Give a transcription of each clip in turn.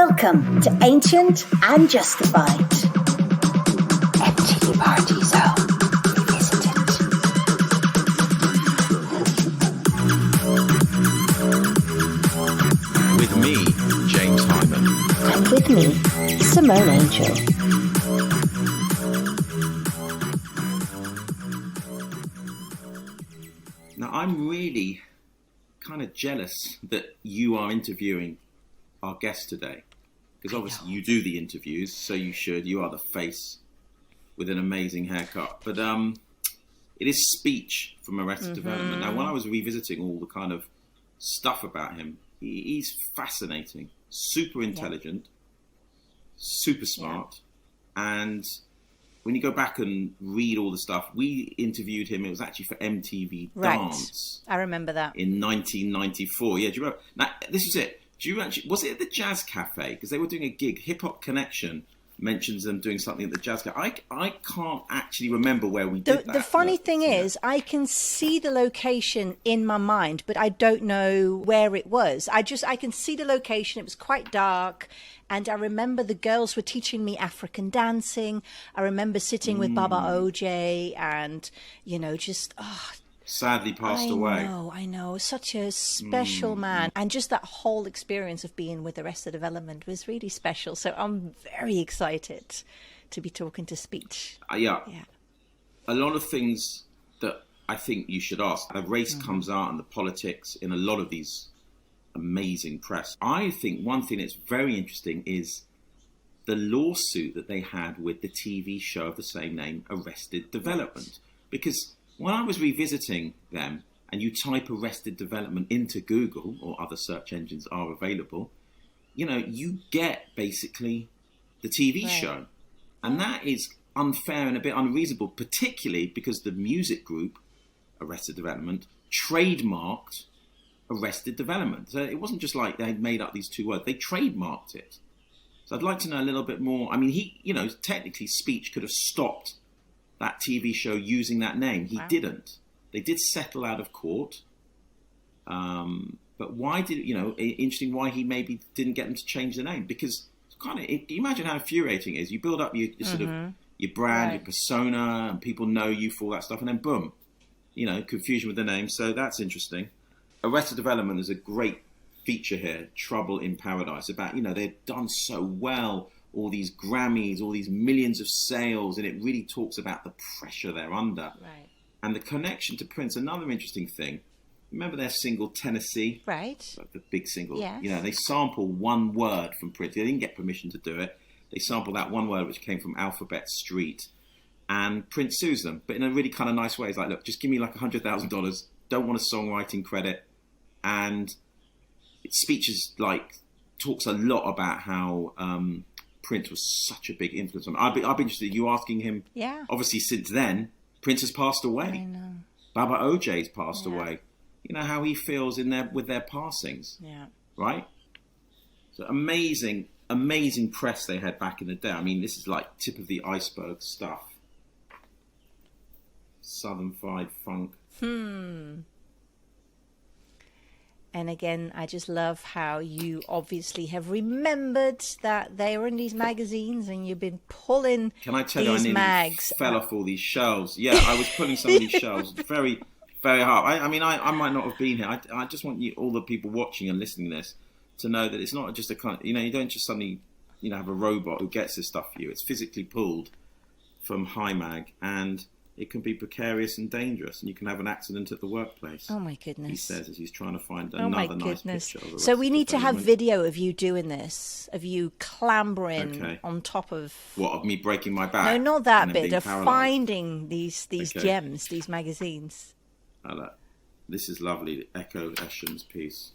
Welcome to Ancient and Justified. MTV Party Zone Revisited. With me, James Hyman. And with me, Simone Angel. Now, I'm really kind of jealous that you are interviewing our guest today, because obviously you do the interviews, so you should. You are the face with an amazing haircut. But it is Speech from Arrested Development. Now, when I was revisiting all the kind of stuff about him, he's fascinating, super intelligent, super smart, and when you go back and read all the stuff, we interviewed him. It was actually for MTV Dance. I remember that. In 1994. Yeah, do you remember? Now, this is it. Do you actually, was it at the Jazz Cafe? Because they were doing a gig. Hip Hop Connection mentions them doing something at the Jazz Cafe. I can't actually remember where we did that. The funny thing is, I can see the location in my mind, but I don't know where it was. I can see the location. It was quite dark. And I remember the girls were teaching me African dancing. I remember sitting with Baba Oje and, you know, just, sadly passed away. I know. Such a special man. And just that whole experience of being with Arrested Development was really special. So I'm very excited to be talking to Speech. Yeah. A lot of things that I think you should ask. A race comes out and the politics in a lot of these amazing press. I think one thing that's very interesting is the lawsuit that they had with the TV show of the same name, Arrested Development. Because when I was revisiting them, and you type Arrested Development into Google, or other search engines are available, you know, you get basically the TV show. And that is unfair and a bit unreasonable, particularly because the music group, Arrested Development, trademarked Arrested Development. So it wasn't just like they had made up these two words, they trademarked it. So I'd like to know a little bit more. I mean, he, you know, technically Speech could have stopped that TV show using that name. He didn't. They did settle out of court. But why did, you know, interesting why he maybe didn't get them to change the name. Because it's kind of, you imagine how infuriating it is. You build up your sort of, your brand, your persona, and people know you for all that stuff. And then boom, you know, confusion with the name. So that's interesting. Arrested Development is a great feature here, Trouble in Paradise, about, you know, they've done so well, all these Grammys, all these millions of sales, and it really talks about the pressure they're under. Right. And the connection to Prince, another interesting thing, remember their single Tennessee? Right. Like the big single. Yes. You know, they sample one word from Prince. They didn't get permission to do it. They sample that one word which came from Alphabet Street. And Prince sues them, but in a really kind of nice way. He's like, look, just give me like $100,000. Don't want a songwriting credit. And Speech is like, talks a lot about how Prince was such a big influence on him. I'd be interested in you asking him. Yeah. Obviously, since then, Prince has passed away. I know. Baba Oje's passed away. You know how he feels with their passings. Yeah. Right? So amazing press they had back in the day. I mean, this is like tip of the iceberg stuff. Southern fried funk. And again, I just love how you obviously have remembered that they were in these magazines and you've been pulling Can I tell you, I these nearly mags fell off all these shelves. Yeah, I was pulling some of these shelves very, very hard. I mean, I might not have been here. I just want you, all the people watching and listening to this, to know that it's not just a kind of, you know, you don't just suddenly, you know, have a robot who gets this stuff for you. It's physically pulled from High Mag, and it can be precarious and dangerous, and you can have an accident at the workplace. Oh my goodness. He says as he's trying to find another nice picture of So we need to have Development. video of you doing this, of you clambering on top of... What, of me breaking my back? No, not that and then bit, being of paralysed? finding these gems, these magazines. This is lovely, Echo Esham's piece,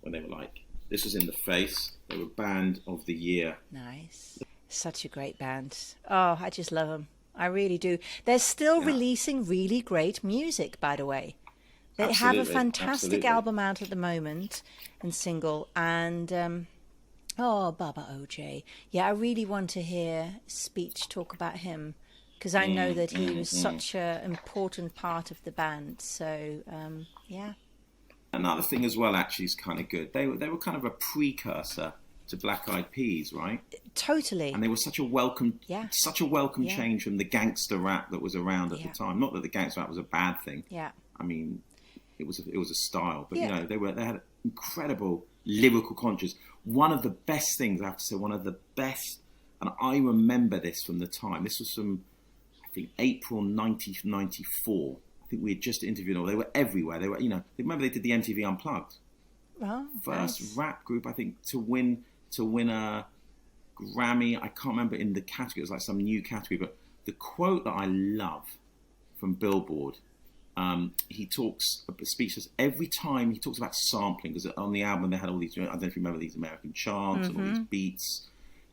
when they were like, this was in the face, they were Band of the Year. Nice. Such a great band. Oh, I just love them. I really do. They're still releasing really great music, by the way. They have a fantastic album out at the moment, and single, and Baba Oje. Yeah, I really want to hear Speech talk about him, because I know that he was such an important part of the band. So, yeah. Another thing as well, actually, is kind of good. They were kind of a precursor to Black Eyed Peas, right? Totally. And they were such a welcome change from the gangster rap that was around at the time. Not that the gangster rap was a bad thing. Yeah. I mean, it was a style, but you know, they had incredible lyrical conscience. One of the best things, I have to say, one of the best, and I remember this from the time. This was from, I think, April 1994. I think we had just interviewed them. They were everywhere. They were, you know, remember they did the MTV Unplugged. Oh, First nice. rap group, I think, to win a Grammy. I can't remember in the category. It was like some new category. But the quote that I love from Billboard, he speaks every time he talks about sampling, because on the album they had all these, I don't know if you remember these American chants and all these beats.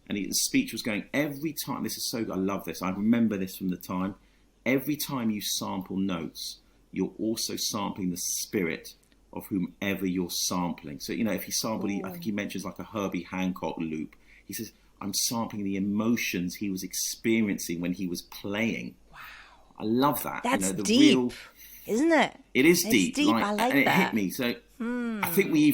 And the speech was going every time. This is so good. I love this. I remember this from the time. Every time you sample notes, you're also sampling the spirit of whomever you're sampling. So, you know, if he sampled, I think he mentions like a Herbie Hancock loop. He says, I'm sampling the emotions he was experiencing when he was playing. Wow. I love that. That's, you know, deep, isn't it? It is deep. I like and that. it hit me. So I think we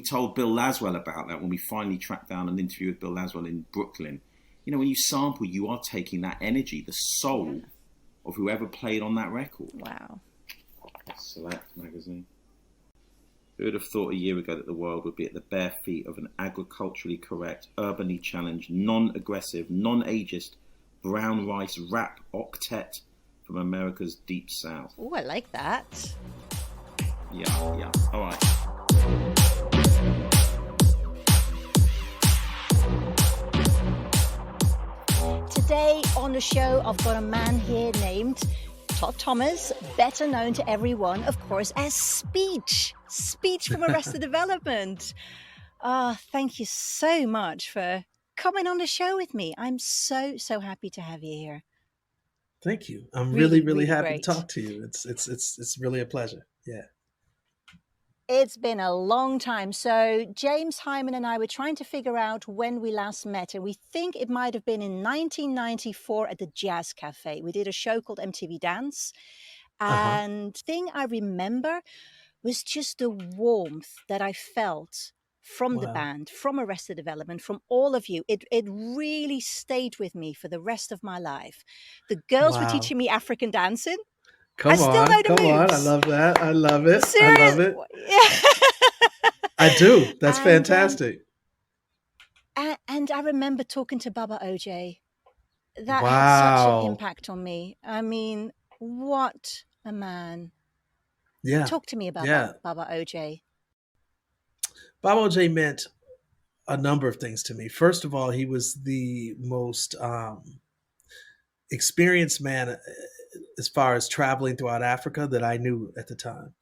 told Bill Laswell about that when we finally tracked down an interview with Bill Laswell in Brooklyn. You know, when you sample, you are taking that energy, the soul of whoever played on that record. Wow. Select magazine. Who would have thought a year ago that the world would be at the bare feet of an agriculturally correct, urbanly challenged, non-aggressive, non-ageist, brown rice rap octet from America's deep south? Oh, I like that. Yeah. All right. Today on the show, I've got a man here named Todd Thomas, better known to everyone, of course, as Speech. Speech from Arrested Development. Thank you so much for coming on the show with me. I'm so happy to have you here. Thank you. I'm really happy great to talk to you. It's really a pleasure. Yeah. It's been a long time. So James Hyman and I were trying to figure out when we last met, and we think it might have been in 1994 at the Jazz Cafe. We did a show called MTV Dance, and the thing I remember was just the warmth that I felt from the band, from Arrested Development, from all of you. It really stayed with me for the rest of my life. The girls were teaching me African dancing. Come on. I love that. I love it. Seriously? I love it. Yeah. I do. That's fantastic. And I remember talking to Baba Oje. That had such an impact on me. I mean, what a man. Yeah. Talk to me about Baba Oje. Baba Oje meant a number of things to me. First of all, he was the most experienced man as far as traveling throughout Africa that I knew at the time.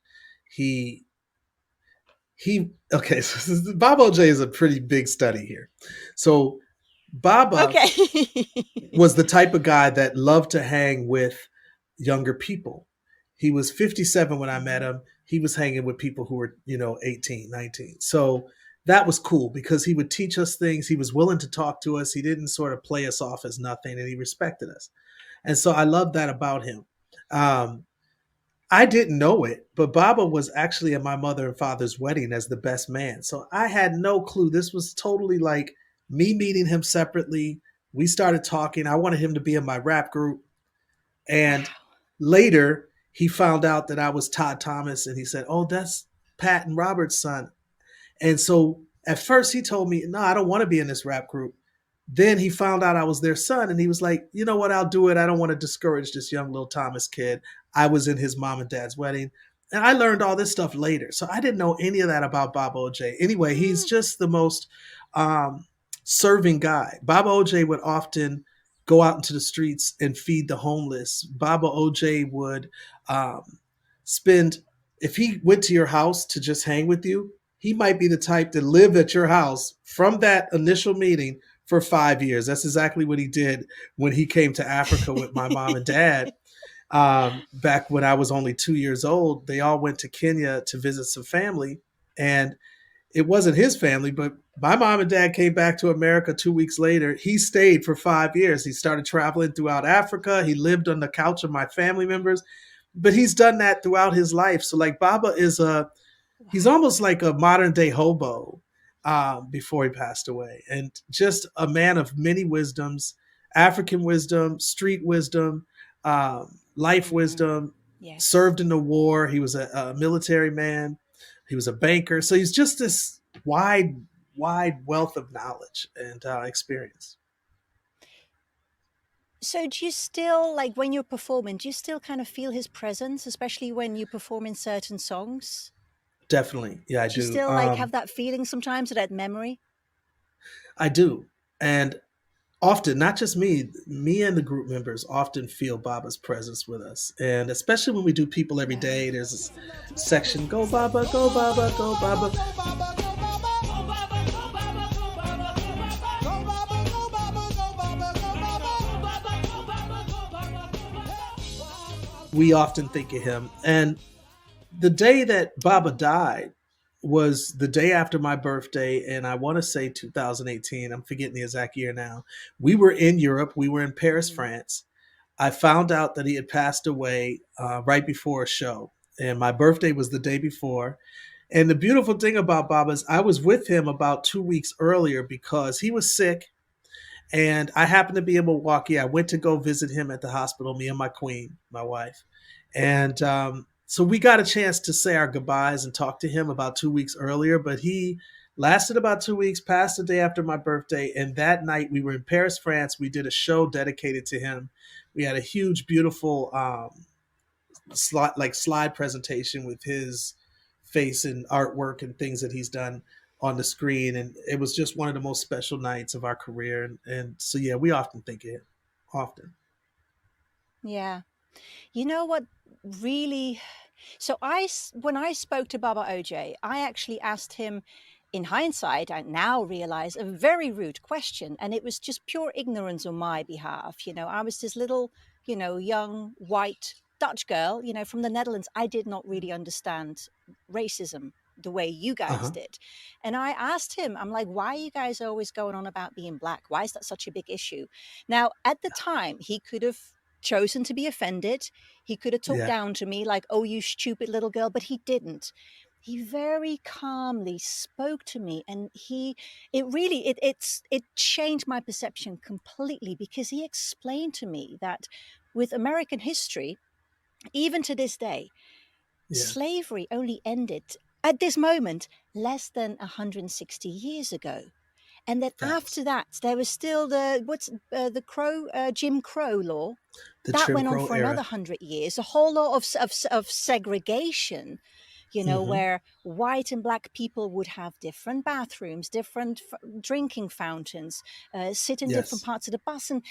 Okay, so Baba Oje is a pretty big study here. So Baba was the type of guy that loved to hang with younger people. He was 57 when I met him. He was hanging with people who were, 18, 19. So that was cool because he would teach us things. He was willing to talk to us. He didn't sort of play us off as nothing, and he respected us. And so I love that about him. I didn't know it, but Baba was actually at my mother and father's wedding as the best man. So I had no clue. This was totally like me meeting him separately. We started talking. I wanted him to be in my rap group. And later he found out that I was Todd Thomas, and he said, "Oh, that's Pat and Robert's son." And so at first he told me, "No, I don't want to be in this rap group." Then he found out I was their son, and he was like, "You know what? I'll do it. I don't want to discourage this young little Thomas kid." I was in his mom and dad's wedding, and I learned all this stuff later. So I didn't know any of that about Baba Oje. Anyway, he's just the most serving guy. Baba Oje would often go out into the streets and feed the homeless. Baba Oje would spend, if he went to your house to just hang with you, he might be the type to live at your house from that initial meeting for 5 years. That's exactly what he did when he came to Africa with my mom and dad. Back when I was only 2 years old, they all went to Kenya to visit some family, and it wasn't his family, but my mom and dad came back to America 2 weeks later. He stayed for 5 years. He started traveling throughout Africa. He lived on the couch of my family members, but he's done that throughout his life. So like Baba is he's almost like a modern day hobo. before he passed away. And just a man of many wisdoms, African wisdom, street wisdom, life wisdom, Yes. served in the war. He was a military man. He was a banker. So he's just this wide wealth of knowledge and experience. So do you still, like when you're performing, do you still kind of feel his presence, especially when you perform in certain songs? Definitely. Yeah, I Do you do. still like have that feeling sometimes, or that memory? I do. And often, not just me and the group members often feel Baba's presence with us. And especially when we do People Every Day, there's this section, go Baba, go Baba, go Baba. We often think of him. And the day that Baba died was the day after my birthday, and I want to say 2018. I'm forgetting the exact year now. We were in Europe. We were in Paris, France. I found out that he had passed away right before a show, and my birthday was the day before. And the beautiful thing about Baba is I was with him about 2 weeks earlier because he was sick, and I happened to be in Milwaukee. I went to go visit him at the hospital, me and my queen, my wife. And so we got a chance to say our goodbyes and talk to him about 2 weeks earlier, but he lasted about 2 weeks, passed the day after my birthday. And that night we were in Paris, France. We did a show dedicated to him. We had a huge, beautiful slide presentation with his face and artwork and things that he's done on the screen. And it was just one of the most special nights of our career. And so, yeah, we often think it, often. Yeah. You know what really... So when I spoke to Baba Oje, I actually asked him, in hindsight, I now realize, a very rude question. And it was just pure ignorance on my behalf. I was this little, young, white Dutch girl, from the Netherlands. I did not really understand racism the way you guys did. And I asked him, I'm like, why are you guys always going on about being black? Why is that such a big issue? Now, at the time, he could have chosen to be offended. He could have talked down to me like, oh, you stupid little girl, but he didn't. He very calmly spoke to me, and it changed my perception completely, because he explained to me that with American history, even to this day, slavery only ended at this moment less than 160 years ago. And then after that, there was still Jim Crow law. That went on for another 100 years. A whole lot of segregation, where white and black people would have different bathrooms, different drinking fountains, sit in different parts of the bus. And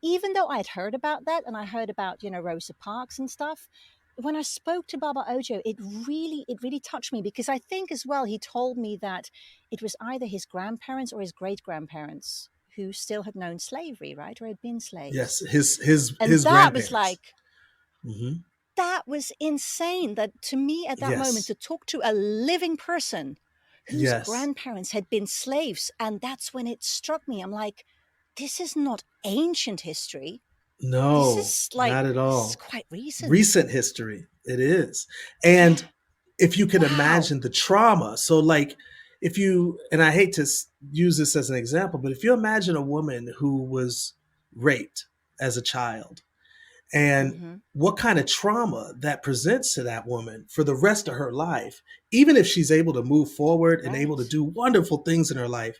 even though I'd heard about that, and I heard about, Rosa Parks and stuff, when I spoke to Baba Oje, it really touched me, because I think as well, he told me that it was either his grandparents or his great-grandparents who still had known slavery, right? Or had been slaves. Yes, his that was like, that was insane. That to me at that moment, to talk to a living person whose grandparents had been slaves. And that's when it struck me. I'm like, this is not ancient history. No, this is like, not at all. This is quite recent. Recent history. It is. And if you can imagine the trauma. So like, and I hate to use this as an example, but if you imagine a woman who was raped as a child, and what kind of trauma that presents to that woman for the rest of her life, even if she's able to move forward and able to do wonderful things in her life,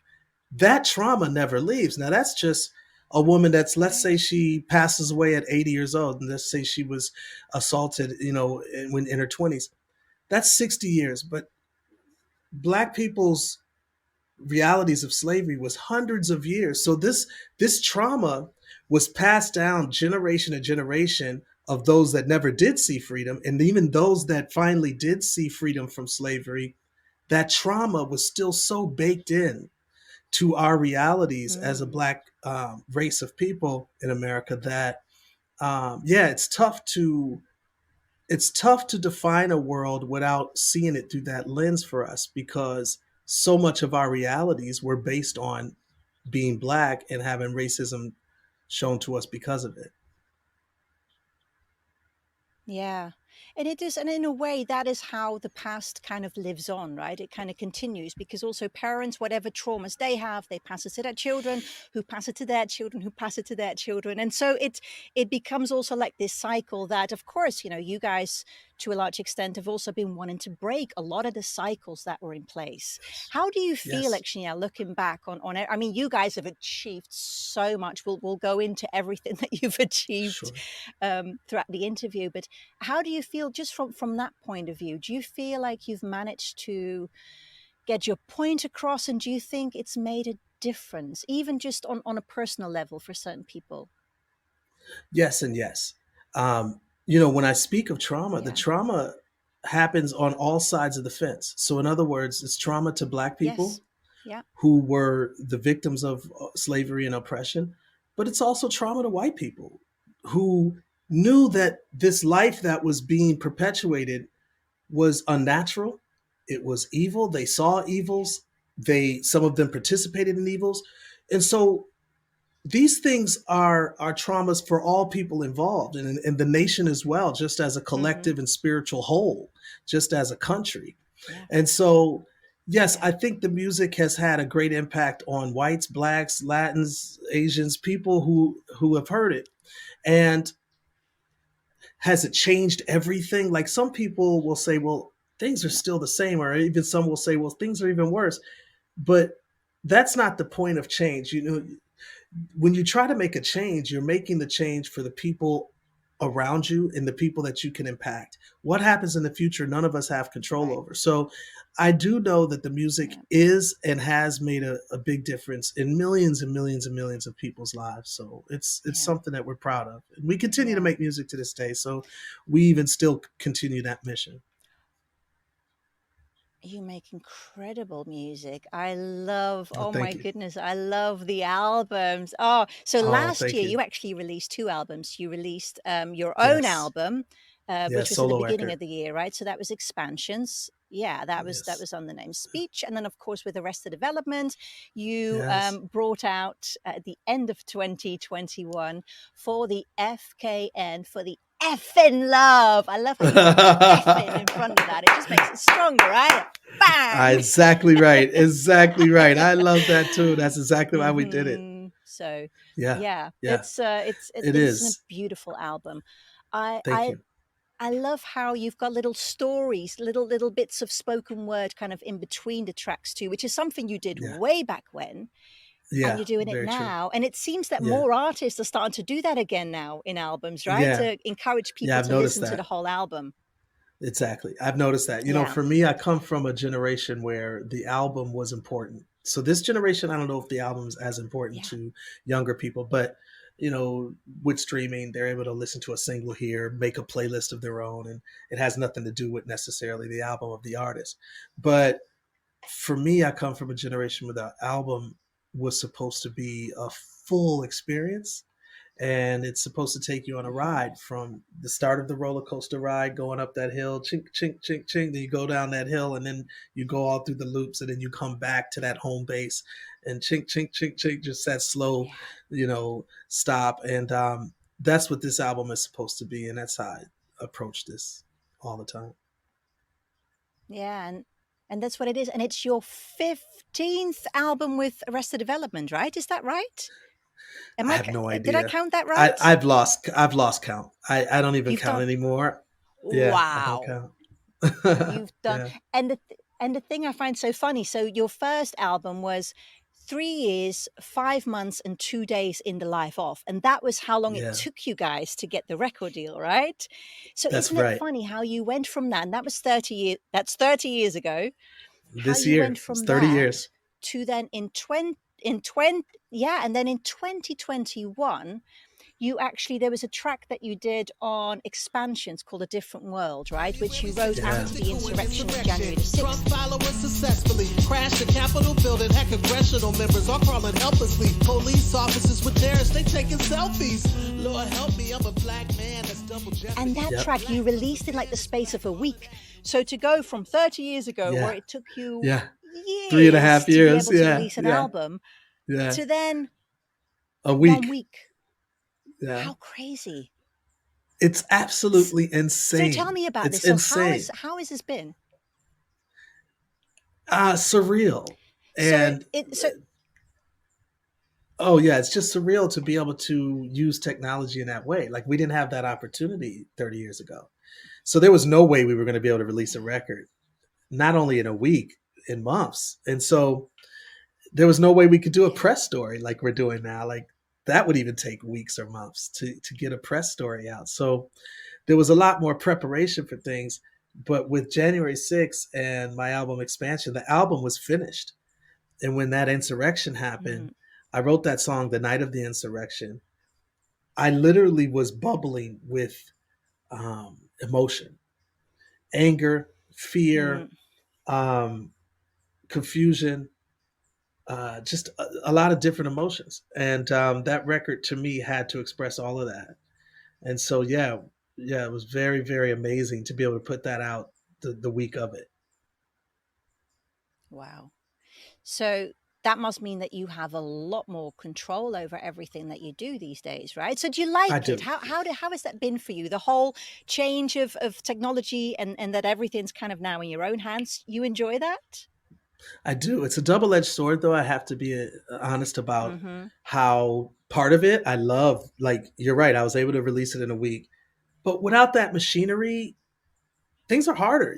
that trauma never leaves. Now that's just a woman that's, let's say she passes away at 80 years old, and let's say she was assaulted, in her 20s. That's 60 years. But Black people's realities of slavery was hundreds of years. So this trauma was passed down generation to generation of those that never did see freedom. And even those that finally did see freedom from slavery, that trauma was still so baked in to our realities as a Black race of people in America that, it's tough to define a world without seeing it through that lens for us, because so much of our realities were based on being Black and having racism shown to us because of it. Yeah. And it is, and in a way, that is how the past kind of lives on, right? It kind of continues, because also parents, whatever traumas they have, they pass it to their children, who pass it to their children, who pass it to their children. And so it becomes also like this cycle that, of course, you guys to a large extent have also been wanting to break a lot of the cycles that were in place. How do you feel, actually, now looking back on it? I mean, you guys have achieved so much. We'll go into everything that you've achieved throughout the interview, but how do you feel just from that point of view? Do you feel like you've managed to get your point across, and do you think it's made a difference, even just on a personal level for certain people? Yes and yes. When I speak of trauma, the trauma happens on all sides of the fence. So in other words, it's trauma to Black people who were the victims of slavery and oppression, but it's also trauma to white people who knew that this life that was being perpetuated was unnatural. It was evil. They saw evils. Some of them participated in evils. And so these things are traumas for all people involved, and the nation as well, just as a collective and spiritual whole, just as a country. And so, yes, I think the music has had a great impact on whites, Blacks, Latins, Asians, people who have heard it. And has it changed everything? Like, some people will say, well, things are still the same, or even some will say, well, things are even worse. But that's not the point of change. When you try to make a change, you're making the change for the people around you and the people that you can impact. What happens in the future, none of us have control over. So I do know that the music is and has made a big difference in millions and millions and millions of people's lives. So it's something that we're proud of. And we continue to make music to this day. So we even still continue that mission. You make incredible music. I love, my goodness, I love the albums. So last year you actually released 2 albums. You released your own album, which was at the beginning of the year, right? So that was Expansions. Yeah, that was on the name Speech. And then, of course, with Arrested Development, you brought out at the end of 2021 For the FKN, For the Effin' Love. I love how you put effing in front of that. It just makes it stronger, right? Bang! Exactly right. Exactly right. I love that too. That's exactly why we did it. So it's It is a beautiful album. Thank you. I love how you've got little stories, little bits of spoken word kind of in between the tracks too, which is something you did way back when. And you're doing it now. And it seems that more artists are starting to do that again now in albums, right? To encourage people to listen to the whole album. Exactly. I've noticed that. For me, I come from a generation where the album was important. So this generation, I don't know if the album is as important to younger people, but with streaming, they're able to listen to a single here, make a playlist of their own, and it has nothing to do with necessarily the album of the artist. But for me, I come from a generation where the album was supposed to be a full experience, and it's supposed to take you on a ride from the start of the roller coaster ride, going up that hill, chink, chink, chink, chink, then you go down that hill, and then you go all through the loops, and then you come back to that home base, and chink, chink, chink, chink, just that slow, stop. And that's what this album is supposed to be, and that's how I approach this all the time. Yeah, and that's what it is. And it's your 15th album with Arrested Development, right? Is that right? I have no idea. Did I count that right? I've lost count. I don't even count anymore. Yeah, wow. I don't count. You've done. And the thing I find so funny, so your first album was 3 years, 5 months, and 2 days in the life off. And that was how long it took you guys to get the record deal, right? So isn't it funny how you went from that? And that was 30 years. That's 30 years ago. This year, went from 30 years. To then and then in 2021, there was a track that you did on Expansions called A Different World, right? Which you wrote after the insurrection of January the 6th. Followers successfully crashed the Capitol building, had congressional members all crawling helplessly. Police officers with terrorists, they taking selfies. Lord help me, I'm a black man that's double jeopardy. And that track you released in like the space of a week. So to go from 30 years ago, where it took you years 3.5 years to be able to release an album, to then a week. 1 week. Yeah. How crazy. It's absolutely insane. So tell me about It's this. So insane. how has this been? Surreal. So And it so oh yeah, it's just surreal to be able to use technology in that way. Like we didn't have that opportunity 30 years ago. So there was no way we were going to be able to release a record, not only in a week, in months. And so there was no way we could do a yeah. press story like we're doing now. Like that would even take weeks or months to get a press story out. So there was a lot more preparation for things. But with January 6th and my album Expansion, the album was finished. And when that insurrection happened, I wrote that song the night of the insurrection. I literally was bubbling with emotion, anger, fear, um, confusion, just a lot of different emotions. And that record to me had to express all of that. And so, yeah, it was very, very amazing to be able to put that out the week of it. Wow. So that must mean that you have a lot more control over everything that you do these days, right? So do you I like it? do. How has that been for you? The whole change of technology and that everything's kind of now in your own hands. You enjoy that? I do. It's a double edged sword, though. I have to be honest about Mm-hmm. how part of it I love. Like, you're right. I was able to release it in a week. But without that machinery, things are harder.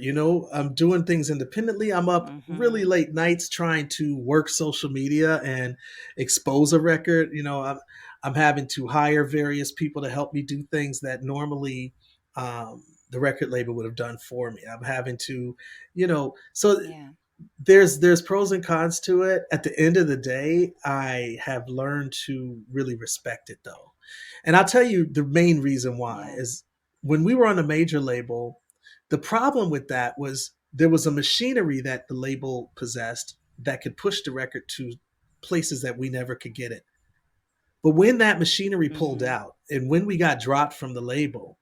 I'm doing things independently. I'm up really Mm-hmm. late nights trying to work social media and expose a record. I'm having to hire various people to help me do things that normally the record label would have done for me. I'm having to, so Yeah. there's pros and cons to it. At the end of the day, I have learned to really respect it though. And I'll tell you the main reason why Yeah. is when we were on a major label, the problem with that was there was a machinery that the label possessed that could push the record to places that we never could get it. But when that machinery pulled Mm-hmm. out and when we got dropped from the label,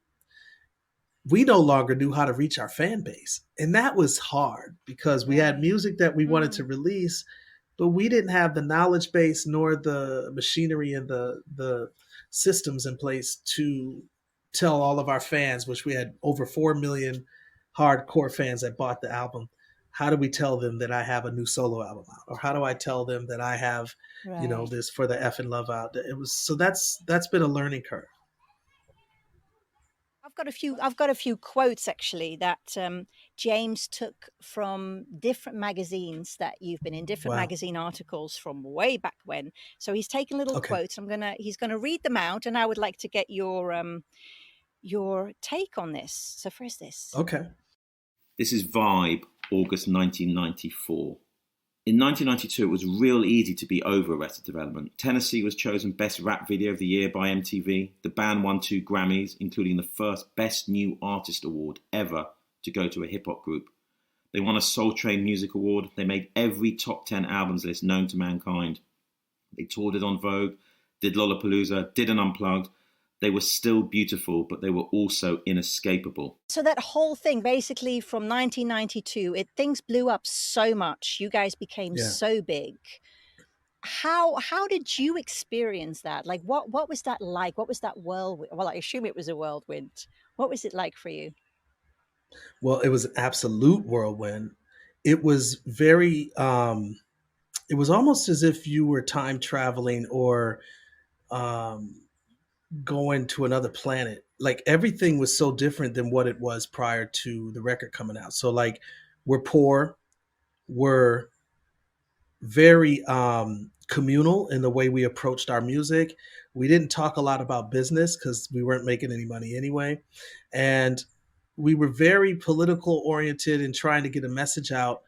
we no longer knew how to reach our fan base. And that was hard because we had Right. music that we wanted to release, but we didn't have the knowledge base nor the machinery and the systems in place to tell all of our fans, which we had over 4 million hardcore fans that bought the album. How do we tell them that I have a new solo album out? Or how do I tell them that I have, Right. this For the F and Love out? That's been a learning curve. I've got a few quotes actually that James took from different magazines that you've been in, different Wow. magazine articles from way back when. So he's taken little Okay. quotes. He's gonna read them out, and I would like to get your take on this. So first this. Okay. This is Vibe, August 1994. In 1992, it was real easy to be over Arrested Development. Tennessee was chosen Best Rap Video of the Year by MTV. The band won 2 Grammys, including the first Best New Artist Award ever to go to a hip-hop group. They won a Soul Train Music Award. They made every top 10 albums list known to mankind. They toured it on Vogue, did Lollapalooza, did an Unplugged. They were still beautiful, but they were also inescapable. So that whole thing, basically from 1992, things blew up so much. You guys became Yeah. so big. How did you experience that? Like, what was that like? What was that whirlwind? Well, I assume it was a whirlwind. What was it like for you? Well, it was an absolute whirlwind. It was very it was almost as if you were time traveling or um going to another planet. Like everything was so different than what it was prior to the record coming out. So like we're poor, we're very communal in the way we approached our music. We didn't talk a lot about business because we weren't making any money anyway. And we were very political oriented and trying to get a message out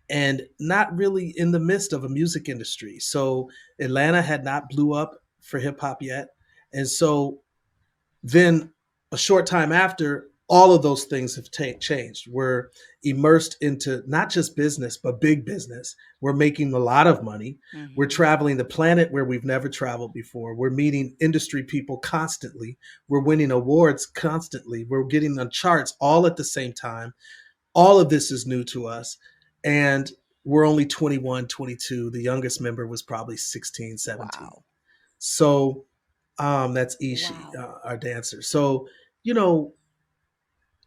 and not really in the midst of a music industry. So Atlanta had not blew up for hip hop yet. And so then a short time after, all of those things have changed. We're immersed into not just business, but big business. We're making a lot of money. We're traveling the planet where we've never traveled before. We're meeting industry people constantly. We're winning awards constantly. We're getting on charts all at the same time. All of this is new to us. And we're only 21, 22. The youngest member was probably 16, 17. Wow. So that's Ishi, Wow. our dancer. So you know,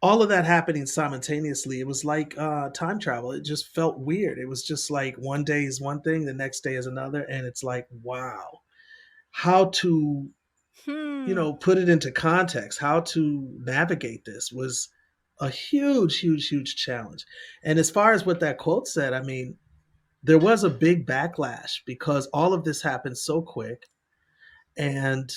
all of that happening simultaneously, it was like time travel. It just felt weird. It was just like one day is one thing, the next day is another, and it's like, wow, how to, Hmm. put it into context, how to navigate this was a huge, huge, huge challenge. And as far as what that quote said, I mean, there was a big backlash because all of this happened so quick, and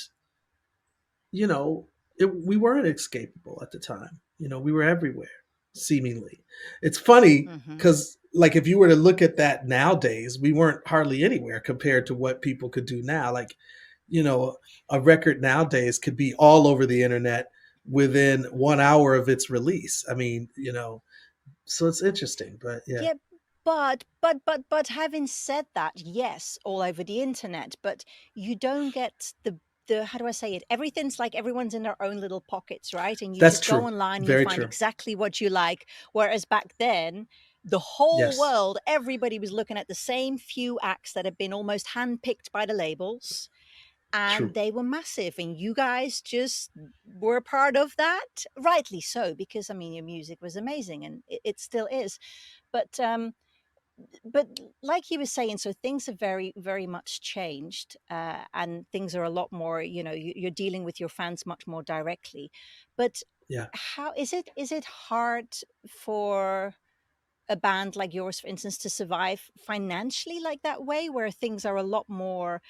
you know, we weren't escapable at the time. We were everywhere, seemingly. It's funny Mm-hmm. because, like, if you were to look at that nowadays, we weren't hardly anywhere compared to what people could do now. Like, you know, a record nowadays could be all over the internet within 1 hour of its release. I mean, so it's interesting, but yeah, Yeah, but having said that, yes, all over the internet, but you don't get the how do I say it? Everything's like everyone's in their own little pockets, right? And you that's just go true. online and you Very find true. exactly what you like. Whereas back then, the whole Yes, world, everybody was looking at the same few acts that had been almost handpicked by the labels, and true. they were massive. And you guys just were part of that, rightly so, because I mean, your music was amazing, and it still is. But but like you were saying, so things have very very much changed, and things are a lot more, you're dealing with your fans much more directly. But Yeah. how is it hard for a band like yours, for instance, to survive financially like that way, where things are a lot more,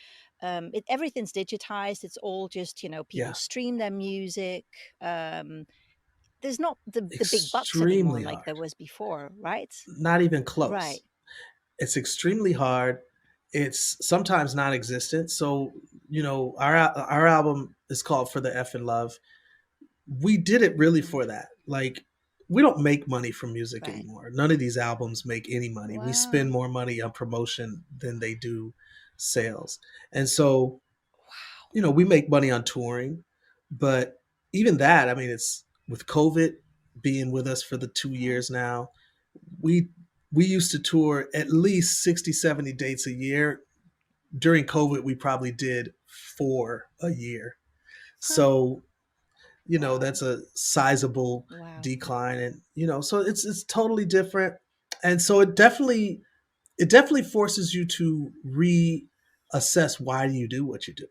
everything's digitized, it's all just, people Yeah. stream their music. um there's not the big bucks anymore Extremely like there hard. was before, right? Not even Right. close. It's extremely hard. It's sometimes non-existent. So, our album is called For the F and Love. We did it really Hmm. for that. Like, we don't make money from music Right. anymore. None of these albums make any money. We spend Wow. more money on promotion than they do sales. And so, we make money on touring, but even that, I mean, it's with COVID being with us for the 2 years now, we we used to tour at least 60, 70 dates a year. During COVID, we probably did 4 a year. Huh. So, Wow. that's a sizable Wow. decline. And, so it's totally different. And so it definitely forces you to reassess why do you do what you do.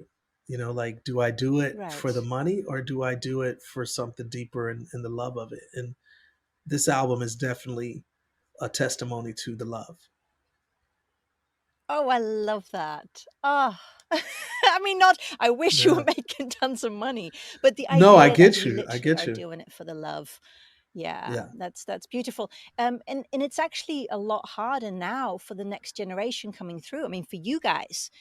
Like, do I do it for the Right. money or do I do it for something deeper in the love of it? And this album is definitely a testimony to the love. Oh, I love that. Oh, I mean, not, I wish you were Yeah. making tons of money, but the No, I idea that get you you. I literally get are you. doing it for the love. Yeah, Yeah, that's beautiful. And it's actually a lot harder now for the next generation coming through. I mean, for you guys,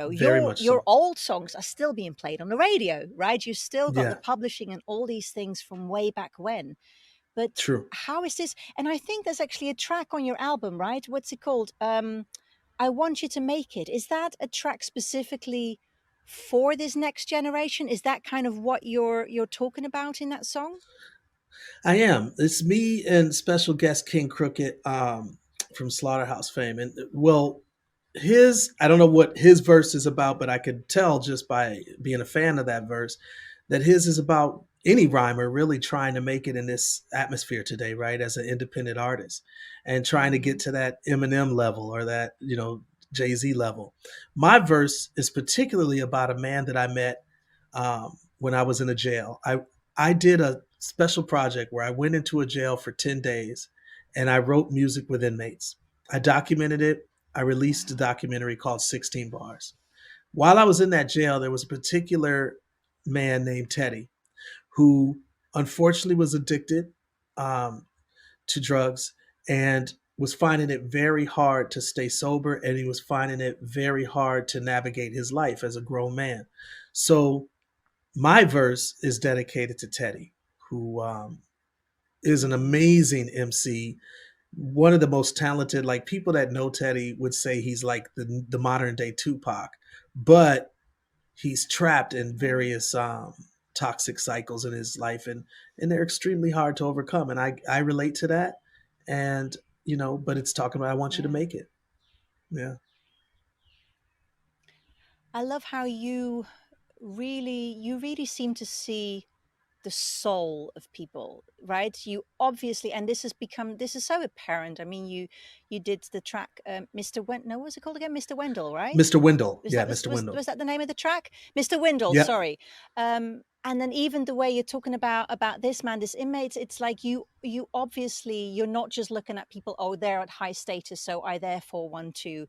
very much your so. old songs are still being played on the radio, right? You still got the Yeah, publishing and all these things from way back when. But true. how is this? And I think there's actually a track on your album, right? What's it called? I Want You to Make It. Is that a track specifically for this next generation? Is that kind of what you're talking about in that song? I am. It's me and special guest King Crooked from Slaughterhouse fame. And well, I don't know what his verse is about, but I could tell just by being a fan of that verse that his is about any rhymer really trying to make it in this atmosphere today, right? As an independent artist and trying to get Hmm. to that Eminem level or that, Jay-Z level. My verse is particularly about a man that I met when I was in a jail. I did a special project where I went into a jail for 10 days and I wrote music with inmates. I documented it. I released a Wow. documentary called 16 Bars. While I was in that jail, there was a particular man named Teddy who unfortunately was addicted um, to drugs and was finding it very hard to stay sober, and he was finding it very hard to navigate his life as a grown man. So my verse is dedicated to Teddy, who is an Hmm. amazing MC, one of the most talented. Like, people that know Teddy would say he's like the modern day Tupac, but he's trapped in Wow. various toxic cycles in his life, and they're extremely hard to overcome. And I relate to that, and but it's talking about I want you to Yeah. make it. Yeah, I love how you really seem to see the soul of people, right? You obviously, and this is so apparent. I mean, you did the track Mr. No, what was it called again? Mr. Wendell, right? Mr. Wendell. Mr. Wendell. Was that the name of the track? Mr. Wendell, yep. Sorry. And then even the way you're talking about this man, this inmate, it's like you obviously, you're not just looking at people, oh, they're at high status, so I therefore want to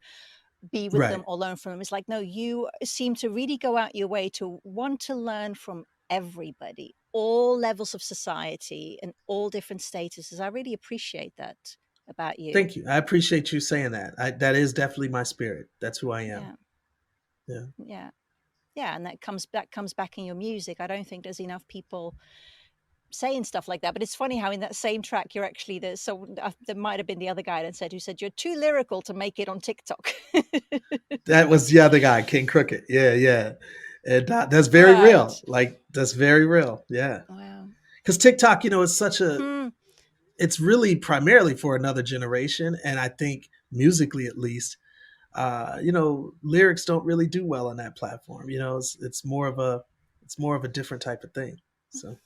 be with them or learn from them. It's like, no, you seem to really go out your way to want to learn from everybody, all levels of society and all different statuses. I really appreciate that about you. Thank you. I appreciate you saying that. That is definitely my spirit. That's who I am. Yeah. And that comes back in your music. I don't think there's enough people saying stuff like that, but it's funny how in that same track you're actually there might have been the other guy who said you're too lyrical to make it on TikTok. That was the other guy, King Crooked. Yeah. And that's very real. Like, that's very real. Yeah. Wow. Because TikTok, is such a it's really primarily for another generation, and I think musically at least, lyrics don't really do well on that platform. It's more of a different type of thing. So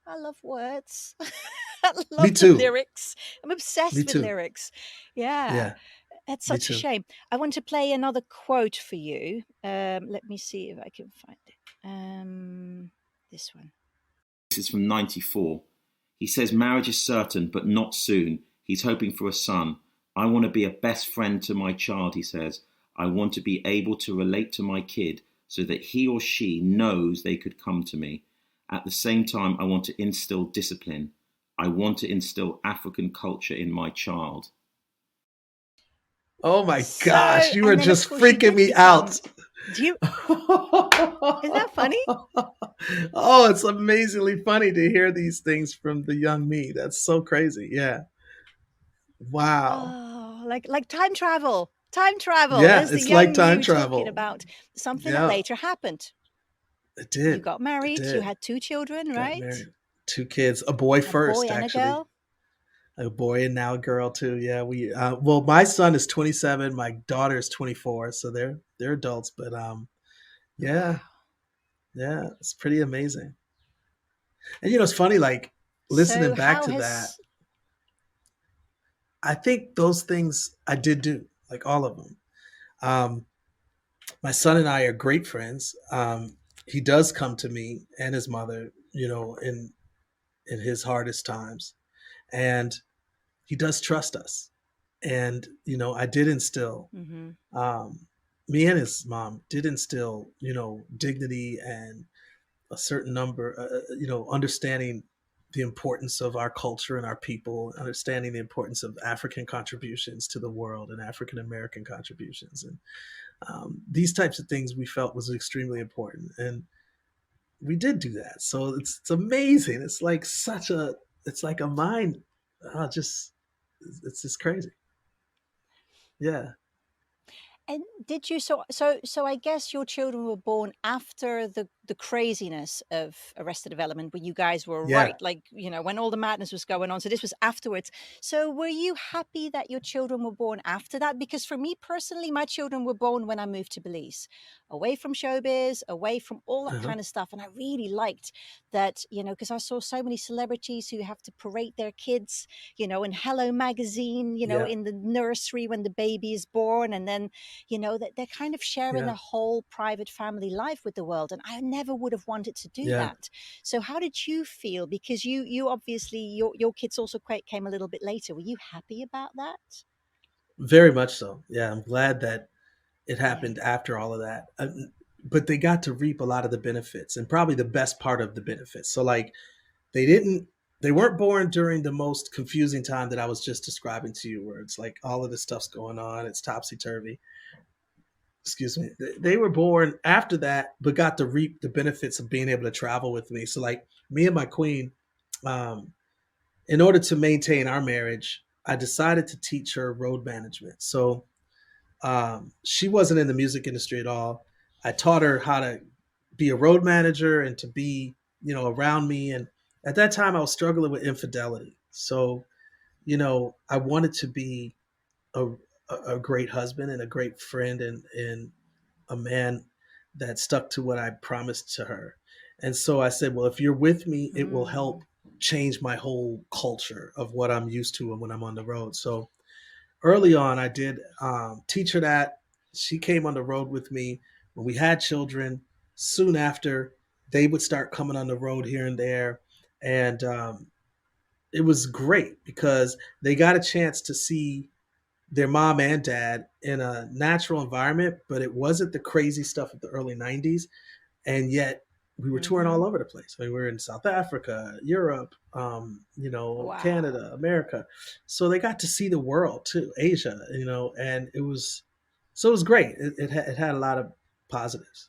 I love words. I love Me too. the lyrics. I'm obsessed with lyrics. Yeah. It's such a shame. I want to play another quote for you. Let me see if I can find it. This one. This is from 94. He says, marriage is certain, but not soon. He's hoping for a son. I want to be a best friend to my child, he says. I want to be able to relate to my kid so that he or she knows they could come to me. At the same time, I want to instill discipline. I want to instill African culture in my child. Oh my gosh, you are just freaking me out. Isn't that funny? Oh, it's amazingly funny to hear these things from the young me. That's so crazy. Yeah. Wow. Oh, like time travel. Time travel. Yeah, There's it's the young like time you travel. talking about something that later happened. It did. You got married. You had 2 children, right? 2 kids. A boy first, and actually. A girl. A boy and now a girl too. Yeah, we. Well, my son is 27. My daughter is 24. So they're adults. But yeah, it's pretty amazing. And it's funny, like listening back to that. I think those things I did do, like all of them. My son and I are great friends. He does come to me and his mother, in his hardest times, and he does trust us. And I did instill, me and his mom did instill, dignity and a certain number, understanding the importance of our culture and our people, understanding the importance of African contributions to the world and African American contributions, and these types of things we felt was extremely important, and we did do that. So it's amazing. It's like it's like a mind, it's just crazy. Yeah. And did you so I guess your children were born after the craziness of Arrested Development, when you guys were right, like, when all the madness was going on. So this was afterwards. So were you happy that your children were born after that? Because for me personally, my children were born when I moved to Belize, away from showbiz, away from all that kind of stuff. And I really liked that, because I saw so many celebrities who have to parade their kids, in Hello Magazine, in the nursery when the baby is born, and then that they're kind of sharing a whole private family life with the world. And I never would have wanted to do that. So how did you feel? Because you obviously, your kids also came a little bit later. Were you happy about that? Very much so. Yeah, I'm glad that it happened after all of that. But they got to reap a lot of the benefits, and probably the best part of the benefits. So like they weren't born during the most confusing time that I was just describing to you, where it's like all of this stuff's going on, it's topsy-turvy. Excuse me. They were born after that, but got to reap the benefits of being able to travel with me. So like me and my queen, in order to maintain our marriage, I decided to teach her road management. So she wasn't in the music industry at all. I taught her how to be a road manager and to be, around me. And at that time I was struggling with infidelity. So, I wanted to be a great husband and a great friend and a man that stuck to what I promised to her. And so I said, well, if you're with me, it will help change my whole culture of what I'm used to when I'm on the road. So early on, I did teach her that. She came on the road with me when we had children. Soon after, they would start coming on the road here and there. And it was great because they got a chance to see their mom and dad in a natural environment, but it wasn't the crazy stuff of the early 90s. And yet we were touring all over the place. I mean, we were in South Africa, Europe, Canada, America. So they got to see the world too, Asia, and it was great. It had a lot of positives.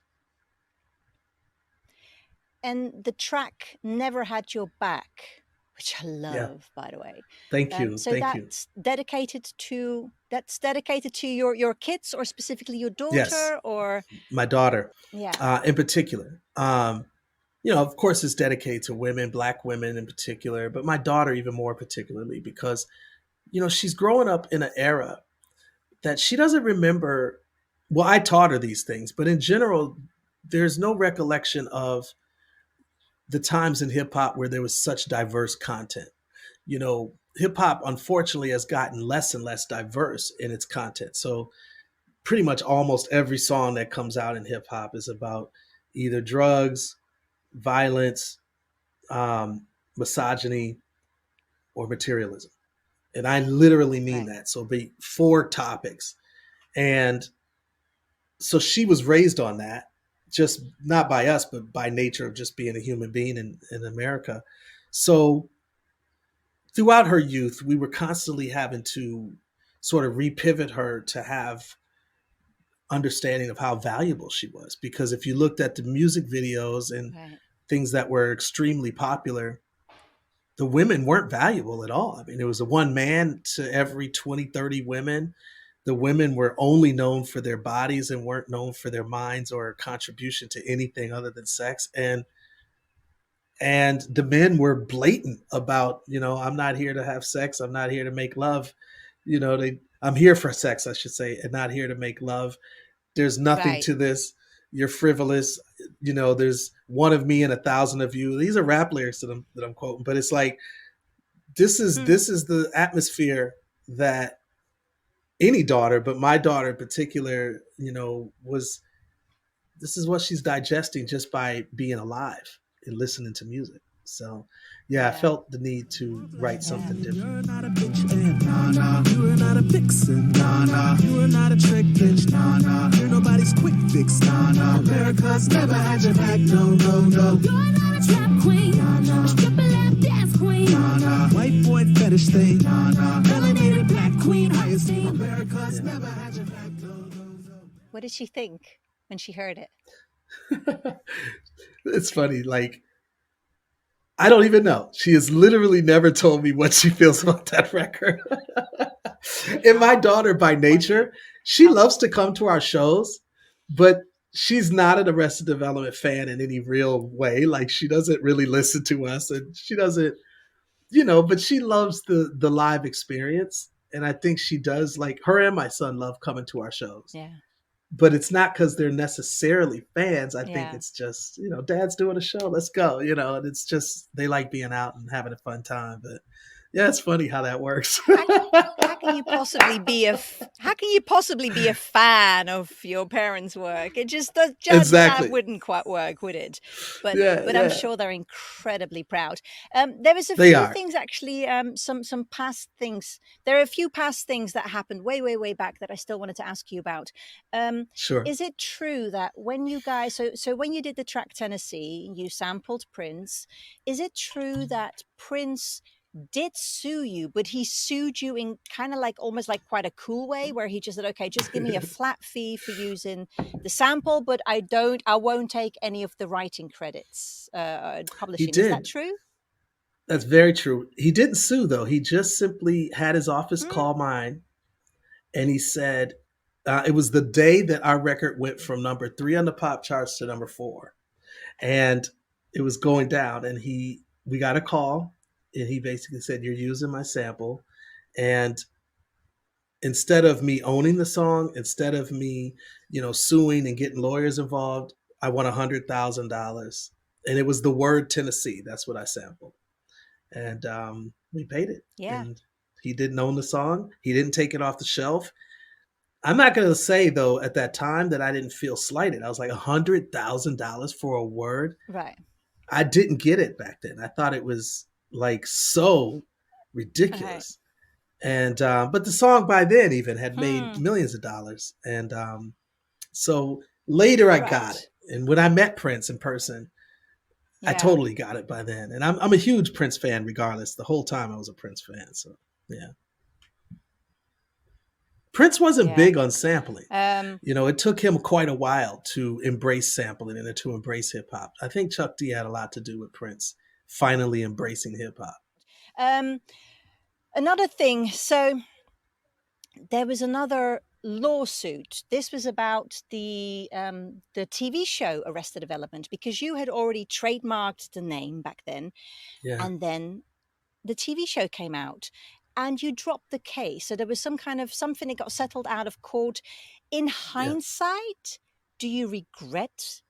And the track Never Had Your Back, which I love, by the way. Thank you. So that's dedicated to your kids, or specifically your daughter? Yes, or my daughter. Yeah. In particular. Of course, it's dedicated to women, Black women in particular, but my daughter even more particularly because, she's growing up in an era that she doesn't remember. Well, I taught her these things, but in general, there's no recollection of the times in hip hop where there was such diverse content. Hip hop unfortunately has gotten less and less diverse in its content. So pretty much almost every song that comes out in hip hop is about either drugs, violence, misogyny, or materialism. And I literally mean that. So be 4 topics. And so she was raised on that, just not by us, but by nature of just being a human being in America. So throughout her youth, we were constantly having to sort of repivot her to have understanding of how valuable she was. Because if you looked at the music videos and things that were extremely popular, the women weren't valuable at all. I mean, it was a one man to every 20, 30 women. The women were only known for their bodies and weren't known for their minds or contribution to anything other than sex. And the men were blatant about, I'm not here to have sex. I'm not here to make love. I'm here for sex, I should say, and not here to make love. There's nothing to this. You're frivolous. There's one of me and 1,000 of you. These are rap lyrics that I'm quoting, but it's like, this is the atmosphere that any daughter, but my daughter in particular, this is what she's digesting just by being alive and listening to music. So, I felt the need to write something different. You're not a bitch, you're not a vixen, you're not a trick bitch, you're nobody's quick fix, America's never had your back, no. You're not a trap queen, a stripper lap dance queen, white boy fetish thing, melanated black queen, highest name, America's never had your back, no. What did she think when she heard it? It's funny, like, I don't even know. She has literally never told me what she feels about that record. And my daughter, by nature, she loves to come to our shows, but she's not an Arrested Development fan in any real way. Like, she doesn't really listen to us, and she doesn't, but she loves the live experience. And I think she does, like, her and my son love coming to our shows. Yeah. But it's not because they're necessarily fans. I think it's just, Dad's doing a show. Let's go, and it's just, they like being out and having a fun time. But it's funny how that works. How can you possibly be a fan of your parents' work? It just that wouldn't quite work, would it? But I'm sure they're incredibly proud. There was a few things actually, some past things. There are a few past things that happened way back that I still wanted to ask you about. Sure. Is it true that when you guys, so when you did the track Tennessee, you sampled Prince? Is it true that Prince did sue you, but he sued you in kind of like almost like quite a cool way, where he just said, okay, just give me a flat fee for using the sample, but I won't take any of the writing credits, publishing? Is that true? That's very true. He didn't sue though. He just simply had his office call mine, and he said, it was the day that our record went from number 3 on the pop charts to number 4. And it was going down, and we got a call, and he basically said, you're using my sample. And instead of me owning the song, instead of me, suing and getting lawyers involved, I want $100,000 and it was the word Tennessee. That's what I sampled, and we paid it. Yeah. And he didn't own the song. He didn't take it off the shelf. I'm not going to say though at that time that I didn't feel slighted. I was like $100,000 for a word. Right. I didn't get it back then. I thought it was like so ridiculous. And but the song by then even had made millions of dollars. And so later I got it. And when I met Prince in person, I totally got it by then. And I'm a huge Prince fan regardless. The whole time I was a Prince fan. So yeah. Prince wasn't big on sampling. It took him quite a while to embrace sampling and to embrace hip hop. I think Chuck D had a lot to do with Prince finally embracing hip hop. Another thing, so there was another lawsuit. This was about the TV show Arrested Development, because you had already trademarked the name back then, and then the TV show came out. And you dropped the case. So there was some kind of something that got settled out of court. In hindsight, do you regret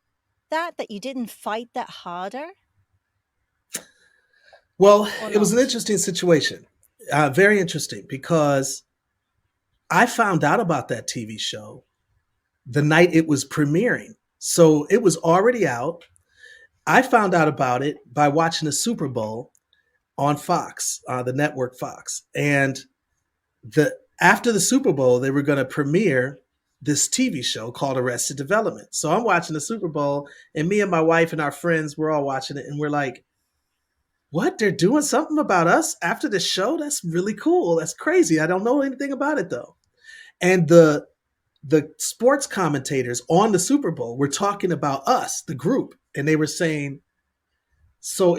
that you didn't fight that harder? Well, it was an interesting situation. Very interesting, because I found out about that TV show the night it was premiering. So it was already out. I found out about it by watching the Super Bowl on Fox, the network Fox. And after the Super Bowl, they were going to premiere this TV show called Arrested Development. So I'm watching the Super Bowl, and me and my wife and our friends, we're all watching it, and we're like, what? They're doing something about us after the show? That's really cool. That's crazy. I don't know anything about it, though. And the sports commentators on the Super Bowl were talking about us, the group, and they were saying, so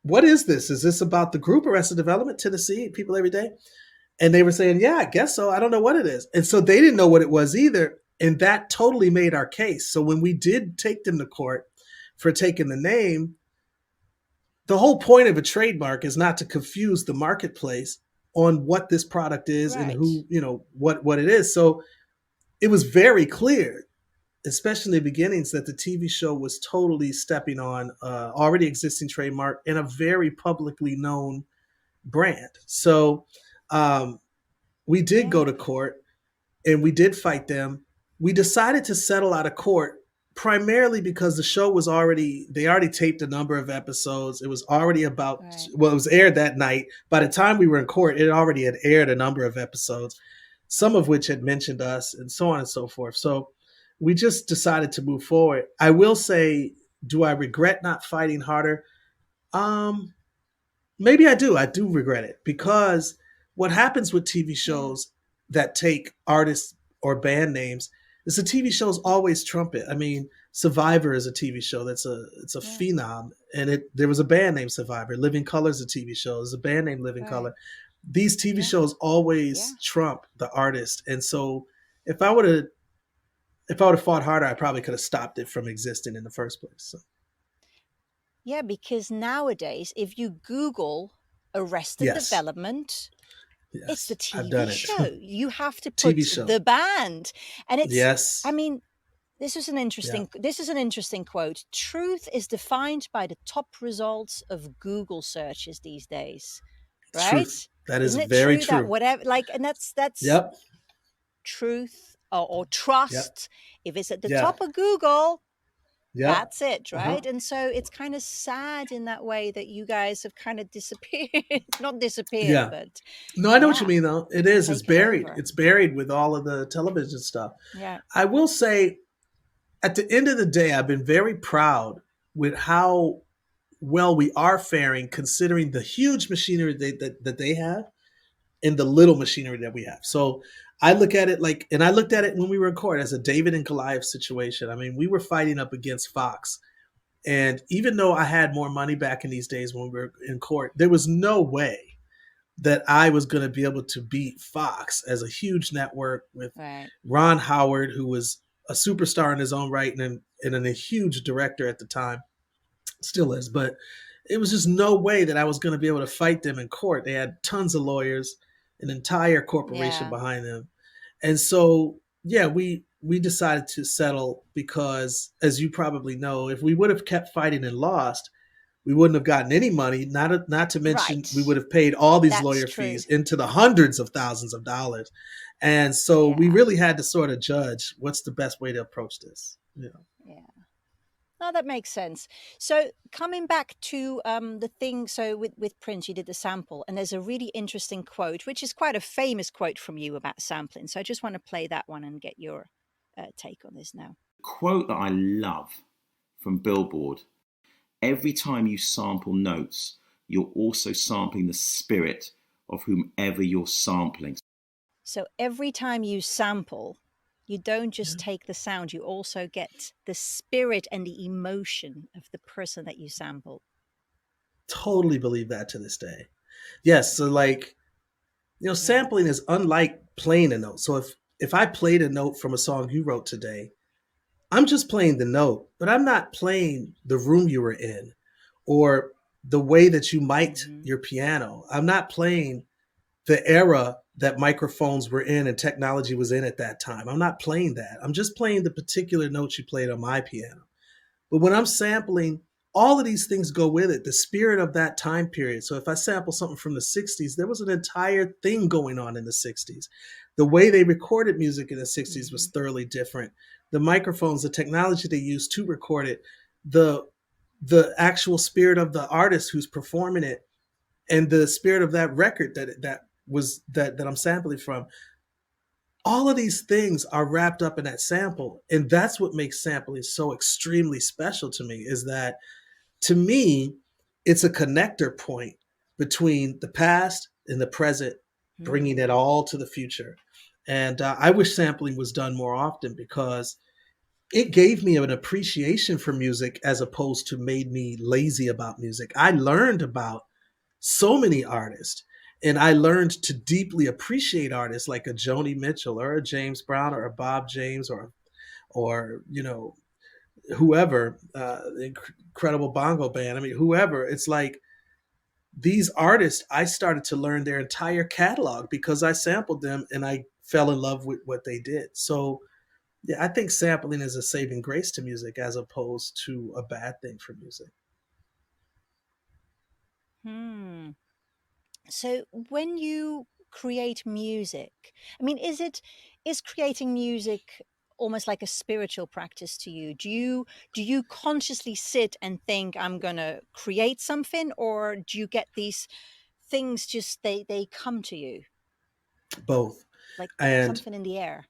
what is this? Is this about the group Arrested Development, Tennessee, people every day? And they were saying, yeah, I guess so. I don't know what it is. And so they didn't know what it was either. And that totally made our case. So when we did take them to court for taking the name, the whole point of a trademark is not to confuse the marketplace on what this product is and who, what it is. So it was very clear, especially in the beginnings, that the TV show was totally stepping on already existing trademark and a very publicly known brand. So we did go to court and we did fight them. We decided to settle out of court primarily because the show was they already taped a number of episodes. It was already it was aired that night. By the time we were in court, it already had aired a number of episodes, some of which had mentioned us and so on and so forth. So we just decided to move forward. I will say, do I regret not fighting harder? Maybe I do. I do regret it, because what happens with TV shows that take artists or band names is the TV shows always trump it. I mean, Survivor is a TV show it's a phenom, and there was a band named Survivor. Living Color is a TV show. There's a band named Living Color. These TV shows always trump the artist, and so if I would have fought harder, I probably could have stopped it from existing in the first place. So. Yeah, because nowadays, if you Google Arrested Development, it's the TV show. You have to put the band, and it's. I mean, this is an interesting quote. Truth is defined by the top results of Google searches these days, right? Truth. That is Isn't it very true. true. That whatever, and that's truth or trust. If it's at the top of Google. Yeah. That's it, right? And so it's kind of sad in that way that you guys have kind of disappeared. Not disappeared, but... No, I know what you mean, though. It is. It's buried. It's buried with all of the television stuff. Yeah. I will say, at the end of the day, I've been very proud with how well we are faring, considering the huge machinery that they have and the little machinery that we have. So I look at it and I looked at it when we were in court as a David and Goliath situation. I mean, we were fighting up against Fox. And even though I had more money back in these days when we were in court, there was no way that I was going to be able to beat Fox as a huge network with Ron Howard, who was a superstar in his own right and a huge director at the time, still is. But it was just no way that I was going to be able to fight them in court. They had tons of lawyers, an entire corporation behind them. And so, we we decided to settle because, as you probably know, if we would have kept fighting and lost, we wouldn't have gotten any money. Not to mention, we would Right. have paid all these That's lawyer true. fees into the hundreds of thousands of dollars. And so we Yeah. really had to sort of judge what's the best way to approach this. You know. Yeah. No, that makes sense. So coming back to the thing, so with Prince, you did the sample, and there's a really interesting quote, which is quite a famous quote from you about sampling. So I just want to play that one and get your take on this now. Quote that I love from Billboard: every time you sample notes, you're also sampling the spirit of whomever you're sampling. So every time you sample, you don't just take the sound, you also get the spirit and the emotion of the person that you sample. Totally believe that to this day. Yes. So like, sampling is unlike playing a note. So if I played a note from a song you wrote today, I'm just playing the note, but I'm not playing the room you were in or the way that you mic'd your piano. I'm not playing the era that microphones were in and technology was in at that time. I'm not playing that. I'm just playing the particular notes you played on my piano. But when I'm sampling, all of these things go with it, the spirit of that time period. So if I sample something from the 60s, there was an entire thing going on in the 60s. The way they recorded music in the 60s was thoroughly different. The microphones, the technology they used to record it, the actual spirit of the artist who's performing it, and the spirit of that record that I'm sampling from. All of these things are wrapped up in that sample, and that's what makes sampling so extremely special to me, is that to me it's a connector point between the past and the present, bringing it all to the future. And I wish sampling was done more often, because it gave me an appreciation for music as opposed to made me lazy about music. I learned about so many artists, and I learned to deeply appreciate artists like a Joni Mitchell or a James Brown or a Bob James or whoever, the Incredible Bongo Band. I mean, whoever. It's like these artists, I started to learn their entire catalog because I sampled them and I fell in love with what they did. So yeah, I think sampling is a saving grace to music as opposed to a bad thing for music. So when you create music, I mean, is creating music almost like a spiritual practice to you? Do you consciously sit and think, I'm gonna create something, or do you get these things just they come to you Both. like And something in the air?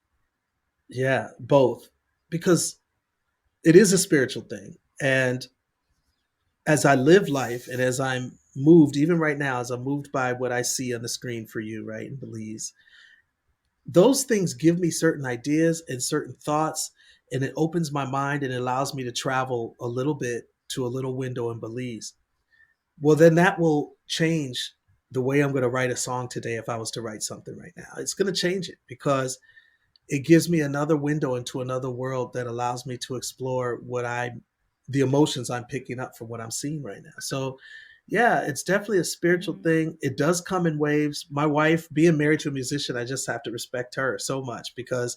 yeah, both. Because it is a spiritual thing. And as I live life and as I'm moved, even right now, as I'm moved by what I see on the screen for you, right, in Belize, those things give me certain ideas and certain thoughts, and it opens my mind and allows me to travel a little bit to a little window in Belize. Well, then that will change the way I'm going to write a song today. If I was to write something right now, it's going to change it, because it gives me another window into another world that allows me to explore the emotions I'm picking up from what I'm seeing right now. So yeah, it's definitely a spiritual thing. It does come in waves. My wife, being married to a musician, I just have to respect her so much, because,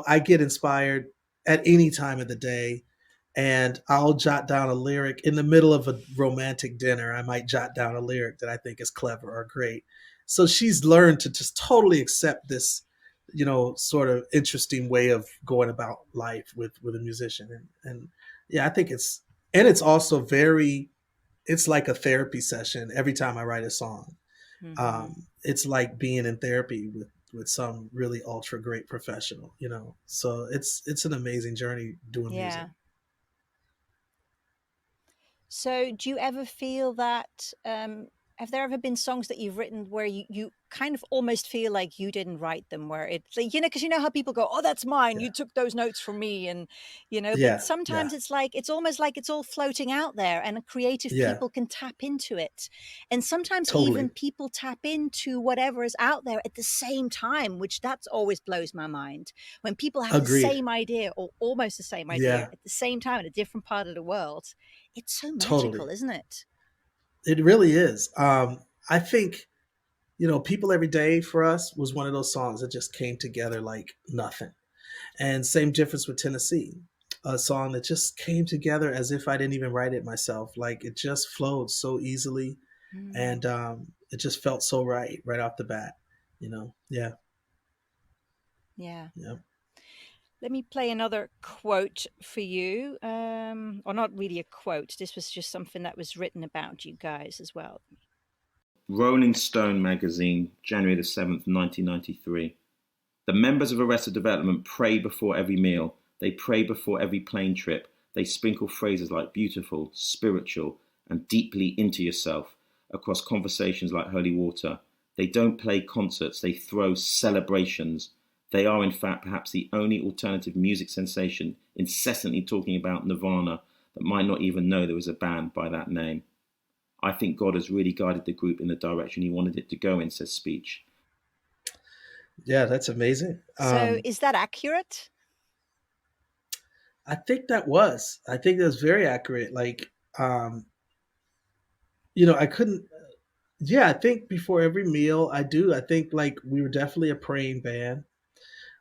I get inspired at any time of the day, and I'll jot down a lyric in the middle of a romantic dinner. I might jot down a lyric that I think is clever or great. So she's learned to just totally accept this, sort of interesting way of going about life with a musician. And yeah, I think it's also it's like a therapy session every time I write a song. It's like being in therapy with some really ultra great professional, so it's an amazing journey doing music. So do you ever feel that, have there ever been songs that you've written where you kind of almost feel like you didn't write them, where it's like, because you know how people go, oh, that's mine, Yeah. you took those notes from me, and but Yeah. sometimes Yeah. it's like, it's almost like it's all floating out there and creative Yeah. people can tap into it. And sometimes even Totally. people tap into whatever is out there at the same time, which that's always blows my mind. When people have the Agreed. same idea or almost the same idea Yeah. at the same time in a different part of the world, it's so Totally. magical, isn't it? It really is. I think, People Every Day for us was one of those songs that just came together like nothing. And same difference with Tennessee, a song that just came together as if I didn't even write it myself. Like it just flowed so easily, and it just felt so right off the bat. Yeah. Yeah. Yeah. Let me play another quote for you, or not really a quote. This was just something that was written about you guys as well. Rolling Stone magazine, January the 7th, 1993. The members of Arrested Development pray before every meal. They pray before every plane trip. They sprinkle phrases like beautiful, spiritual, and deeply into yourself across conversations like holy water. They don't play concerts, they throw celebrations. They are, in fact, perhaps the only alternative music sensation incessantly talking about Nirvana that might not even know there was a band by that name. I think God has really guided the group in the direction he wanted it to go in, says Speech. Yeah, that's amazing. So is that accurate? I think that was very accurate. Like, I couldn't, yeah, I think before every meal I think like we were definitely a praying band.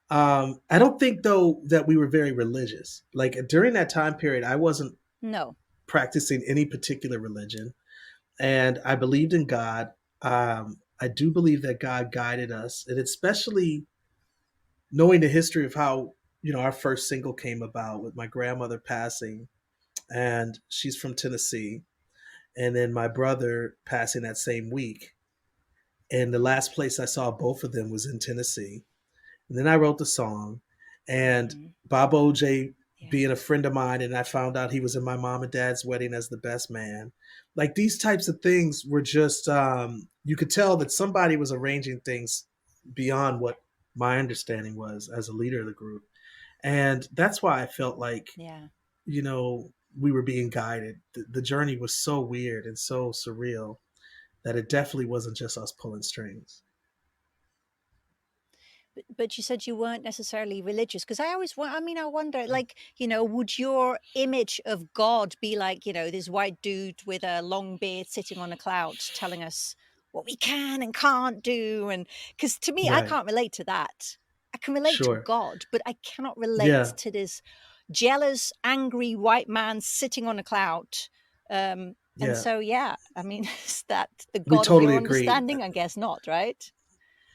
I don't think though that we were very religious. Like during that time period, I wasn't practicing any particular religion, and I believed in God. I do believe that God guided us, and especially knowing the history of how our first single came about with my grandmother passing, and she's from Tennessee, and then my brother passing that same week, and the last place I saw both of them was in Tennessee. And then I wrote the song, and Baba Oje being a friend of mine, and I found out he was in my mom and dad's wedding as the best man. Like these types of things were just, you could tell that somebody was arranging things beyond what my understanding was as a leader of the group. And that's why I felt like, we were being guided. The journey was so weird and so surreal that it definitely wasn't just us pulling strings. But you said you weren't necessarily religious, because I wonder, like, would your image of God be like, this white dude with a long beard sitting on a cloud telling us what we can and can't do? And because to me, I can't relate to that. I can relate to God, but I cannot relate to this jealous, angry white man sitting on a cloud. And so, I mean, is that the God of your understanding? I guess not, right?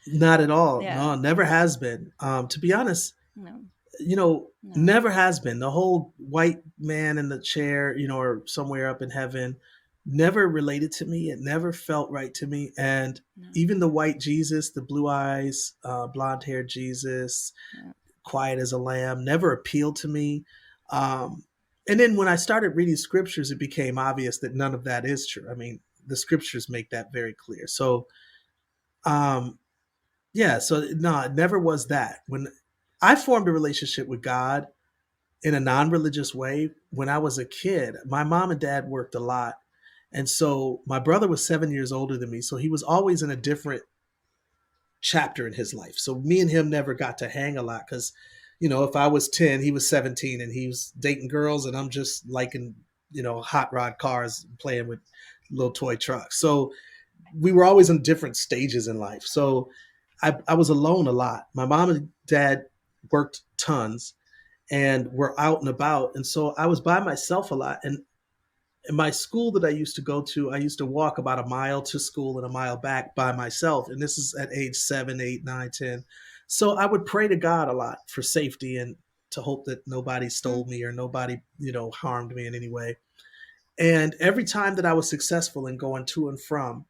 Not at all. Yeah. No, never has been. To be honest, never has been. The whole white man in the chair, or somewhere up in heaven, never related to me. It never felt right to me. And even the white Jesus, the blue eyes, blonde haired Jesus, quiet as a lamb, never appealed to me. And then when I started reading scriptures, it became obvious that none of that is true. I mean, the scriptures make that very clear. So, so no, it never was that. When I formed a relationship with God in a non-religious way, when I was a kid, my mom and dad worked a lot. And so my brother was 7 years older than me. So he was always in a different chapter in his life. So me and him never got to hang a lot because, if I was 10, he was 17 and he was dating girls and I'm just liking, hot rod cars, playing with little toy trucks. So we were always in different stages in life. So I was alone a lot. My mom and dad worked tons and were out and about. And so I was by myself a lot. And in my school that I used to go to, I used to walk about a mile to school and a mile back by myself. And this is at age 7, 8, 9, 10. So I would pray to God a lot for safety and to hope that nobody stole me or nobody, harmed me in any way. And every time that I was successful in going to and from,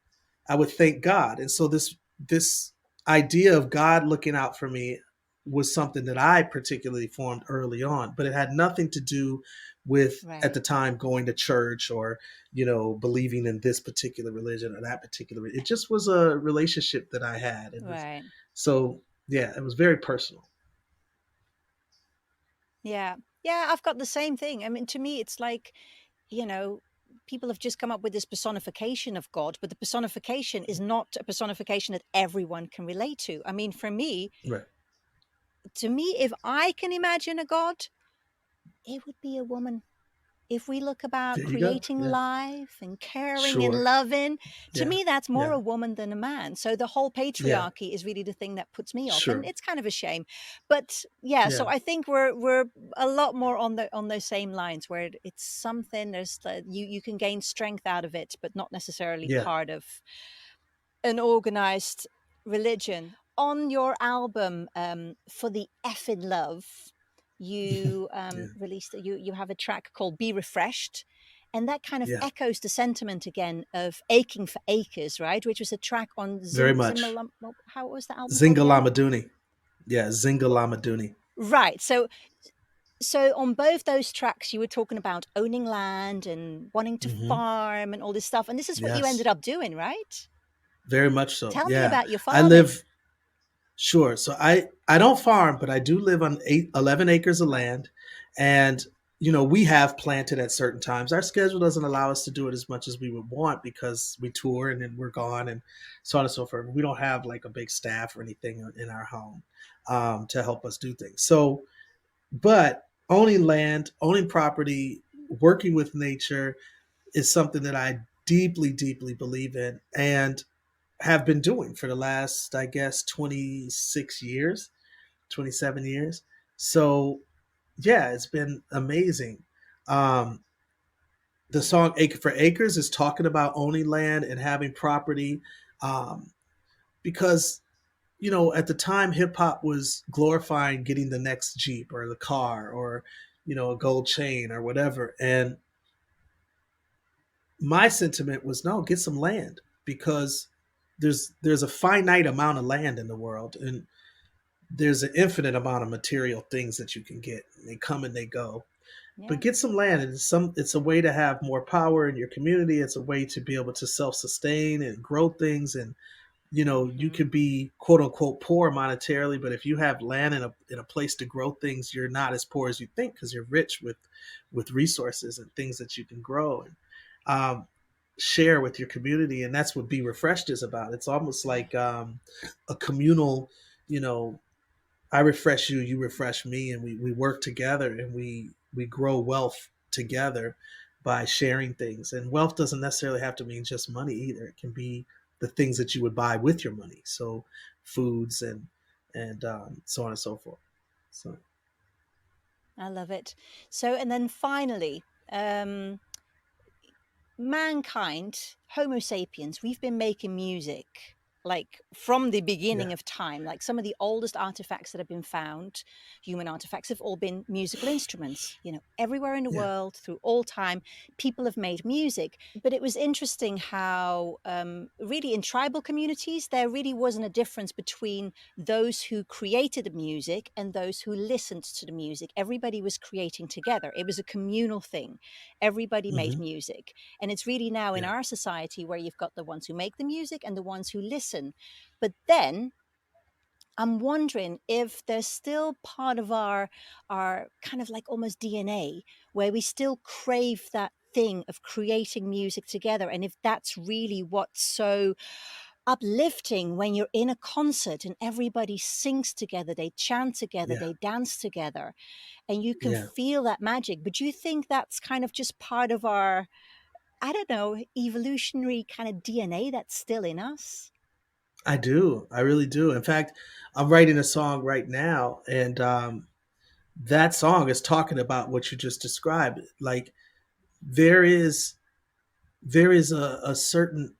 I would thank God. And so this idea of God looking out for me was something that I particularly formed early on, but it had nothing to do with at the time going to church or, believing in this particular religion or that particular. It just was a relationship that I had. So it was very personal. Yeah. Yeah. I've got the same thing. I mean, to me, it's like, people have just come up with this personification of God, but the personification is not a personification that everyone can relate to. I mean, for me, to me, if I can imagine a God, it would be a woman. if we look about There you go. creating Yeah. life and caring and Sure. loving, to Yeah. me, that's more Yeah. a woman than a man. So the whole Yeah. patriarchy is really the thing that puts me off, and Sure. it's kind of a shame. But yeah, Yeah. so I think we're a lot more on those same lines, where it's something you can gain strength out of it, but not necessarily Yeah. part of an organized religion. On your album, For the FKN Love, you Yeah. released you have a track called Be Refreshed, and that kind of Yeah. echoes the sentiment again of Aching for Acres, right? Which was a track on Very much. how was the album called again? Zingalamaduni. Yeah. Zingalamaduni. Right. So on both those tracks, you were talking about owning land and wanting to Hmm. farm and all this stuff, and this is what you ended Yes. up doing, right? Very much so. Tell me Yeah. about your I farming. live. Sure. So I don't farm, but I do live on 11 acres of land. And, we have planted at certain times. Our schedule doesn't allow us to do it as much as we would want because we tour and then we're gone and so on and so forth. We don't have like a big staff or anything in our home to help us do things. So, but owning land, owning property, working with nature is something that I deeply, deeply believe in. And have been doing for the last, I guess, 26 years, 27 years. So, yeah, it's been amazing. Um, the song Acre for Acres is talking about owning land and having property um, because, at the time, hip hop was glorifying getting the next Jeep or the car or, a gold chain or whatever. And my sentiment was no, get some land because there's a finite amount of land in the world and there's an infinite amount of material things that you can get. They come and they go. Yeah. But get some land and it's a way to have more power in your community. It's a way to be able to self-sustain and grow things and you could be quote unquote poor monetarily, but if you have land in a place to grow things, you're not as poor as you think because you're rich with resources and things that you can grow and share with your community. And that's what Be Refreshed is about. It's almost like a communal, you know, I refresh you, you refresh me, and we work together and we grow wealth together by sharing things. And wealth doesn't necessarily have to mean just money either. It can be the things that you would buy with your money, so foods and so on and so forth. So I love it. So, and then finally, mankind, Homo sapiens, we've been making music like from the beginning yeah, of time. Like some of the oldest artifacts that have been found, human artifacts, have all been musical instruments. Everywhere in the yeah, world through all time, people have made music. But it was interesting how really in tribal communities there really wasn't a difference between those who created the music and those who listened to the music. Everybody was creating together. It was a communal thing. Everybody made hmm, music. And it's really now in yeah, our society where you've got the ones who make the music and the ones who listen. But then I'm wondering if there's still part of our kind of like almost DNA where we still crave that thing of creating music together, and if that's really what's so uplifting when you're in a concert and everybody sings together, they chant together, yeah, they dance together, and you can yeah. feel that magic. But do you think that's kind of just part of our, I don't know, evolutionary kind of DNA that's still in us? I do. I really do. In fact, I'm writing a song right now, and that song is talking about what you just described. Like there is a certain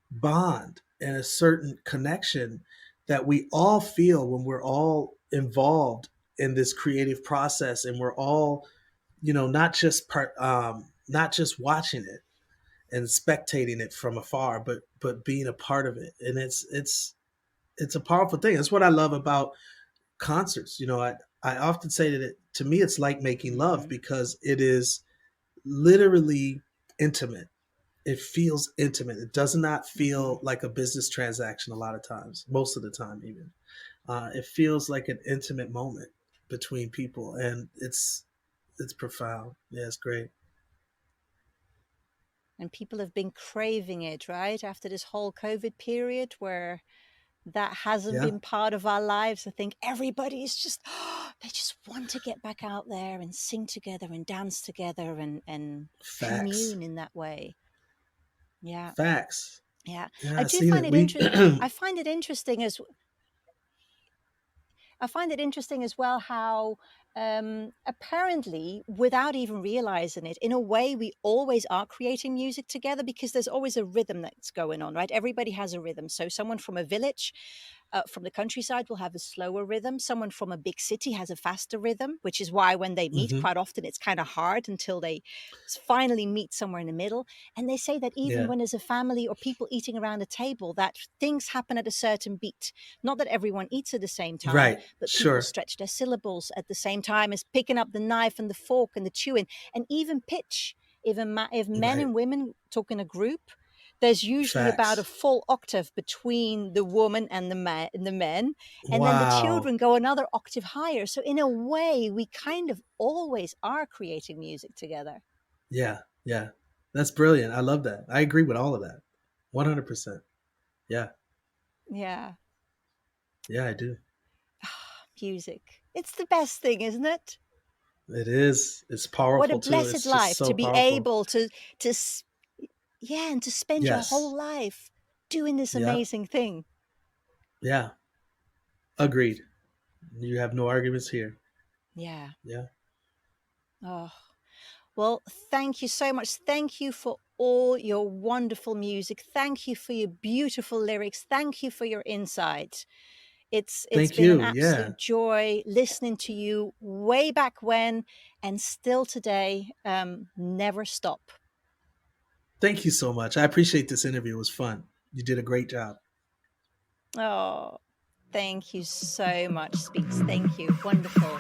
bond and a certain connection that we all feel when we're all involved in this creative process and we're all not just watching it and spectating it from afar but being a part of it. And it's a powerful thing. That's what I love about concerts. I often say that to me it's like making love because it is literally intimate. It feels intimate. It does not feel like a business transaction a lot of times, most of the time even. It feels like an intimate moment between people, and it's profound. Yeah, it's great. And people have been craving it, right? After this whole COVID period where that hasn't Yeah. been part of our lives. I think everybody is just, they just want to get back out there and sing together and dance together and Facts. commune in that way. Yeah. Facts. Yeah. Yeah, I I've do seen find it. it We interesting. I find it interesting as well how apparently, without even realizing it, in a way, we always are creating music together because there's always a rhythm that's going on, right? Everybody has a rhythm. So someone from a village, from the countryside will have a slower rhythm. Someone from a big city has a faster rhythm, which is why when they meet, Mhm. quite often it's kind of hard until they finally meet somewhere in the middle. And they say that even Yeah. when there's a family or people eating around a table, that things happen at a certain beat. Not that everyone eats at the same time, Right. but people Sure. stretch their syllables at the same time as picking up the knife and the fork and the chewing, and even pitch. If men Right. and women talk in a group, there's usually about a Facts. full octave between the woman and the men, and then the Wow. children go another octave higher. So in a way, we kind of always are creating music together. Yeah. Yeah. That's brilliant. I love that. I agree with all of that. 100%. Yeah. Yeah. Yeah, I do. Music. It's the best thing, isn't it? It is. It's What a powerful too. blessed It's just life so to be powerful. able to yeah, and to spend your Yes. whole life doing this Yeah. amazing thing. Yeah. Agreed. You have no arguments here. Yeah. Yeah. Oh, well, thank you so much. Thank you for all your wonderful music. Thank you for your beautiful lyrics. Thank you for your insight. It's Thank been an you. Yeah. absolute joy listening to you way back when and still today. Never stop. Thank you so much. I appreciate this interview. It was fun. You did a great job. Oh, thank you so much, Speaks. Thank you. Wonderful.